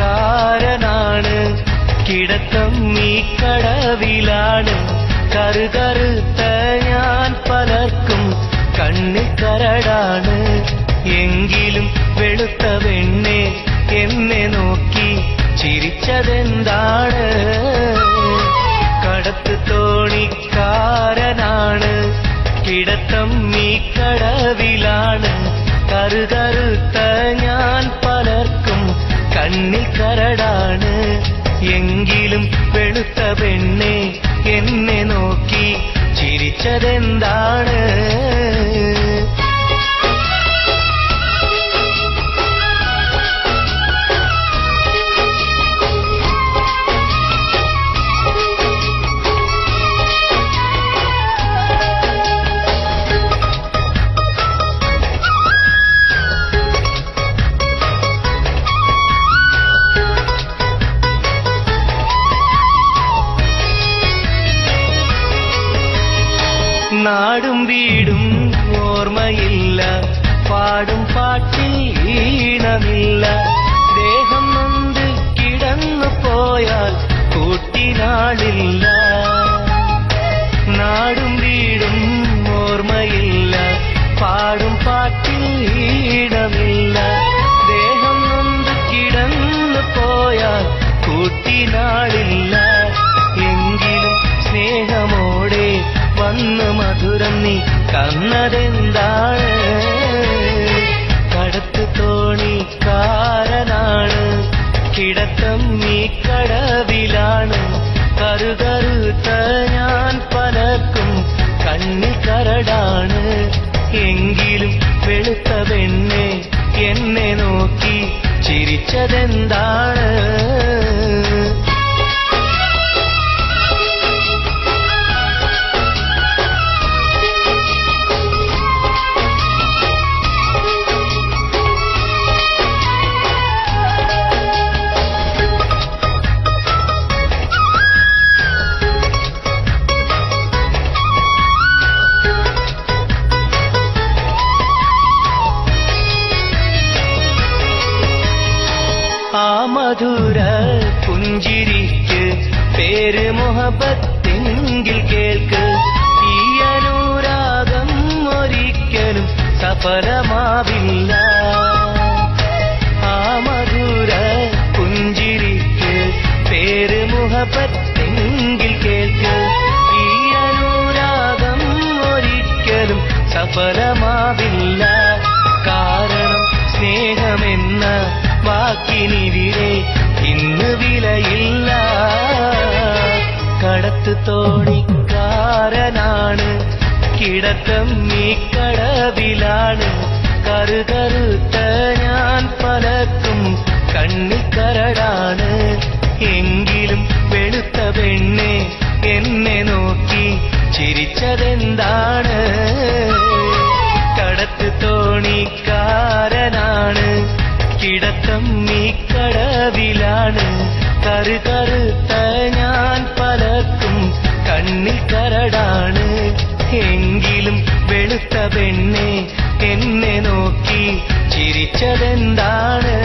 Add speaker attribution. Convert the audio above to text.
Speaker 1: തോണിക്കാരനാണ് കിടക്കം ഈ കടവിലാണ് കറുകറുത്ത ഞാൻ പലർക്കും കണ്ണിൽ കരടാണ് എങ്കിലും വെളുത്ത വെണ്ണെ എന്നെ നോക്കി ചിരിച്ചതെന്താണ് കടത്ത് തോണിക്കാരനാണ് കിടക്കം ഈ കടവിലാണ് കറുകറുത്ത ഞാൻ പലർക്കും കണ്ണിൽ കരടാണ് എങ്കിലും വെളുത്ത പെണ്ണെ എന്നെ നോക്കി ചിരിച്ചതെന്താണ് നാടും വീടും ഓർമ്മയില്ല പാടും പാട്ടിൽ ഈണമില്ല ദേഹം നൊന്ത് കിടന്നു പോയാൽ കൂട്ടിനാളില്ല നാടും വീടും ഓർമ്മയില്ല പാടും പാട്ടിൽ ഈണമില്ല ദേഹം നൊന്ത് കിടന്നു പോയാൽ കൂട്ടിനാളില്ല എങ്കിലും സ്നേഹമോടെ വന്ന് മധുരം നീ തന്നതെന്താണ് കടത്ത് തോണിക്കാരനാണ് കിടക്കം ഈ കടവിലാണ് കറുകറുത്ത ഞാൻ പലർക്കും കണ്ണിൽ കരടാണ് എങ്കിലും വെളുത്ത പെണ്ണെ എന്നെ നോക്കി ചിരിച്ചതെന്താണ് ആ മധുര പുഞ്ചിരിക്ക് പേര് മുഹബത്തെങ്കിൽ കേൾക്ക് ഈ അനുരാഗം ഒരിക്കലും സഫലമാവില്ല ആ മധുര പുഞ്ചിരിക്ക് പേര് മുഹബത്തെങ്കിൽ കേൾക്ക് ഈ അനുരാഗം ഒരിക്കലും സഫലമാവില്ല കാരണം സ്നേഹമെന്ന വാക്കിനിവിടെ ഇന്ന് വിലയില്ല കടത്ത് തോണിക്കാരനാണ് കിടക്കം ഈ കടവിലാണ് കറുകറുത്ത ഞാൻ പലർക്കും കണ്ണിൽ കരടാണ് എങ്കിലും വെളുത്ത പെണ്ണെ എന്നെ നോക്കി ചിരിച്ചതെന്താണ് കടത്ത് തോണിക്കാരനാണ് കിടക്കം ഈ കടവിലാണ് കറുകറുത്ത ഞാൻ പലർക്കും കണ്ണിൽ കരടാണ് എങ്കിലും വെളുത്ത പെണ്ണെ എന്നെ നോക്കി ചിരിച്ചതെന്താണ്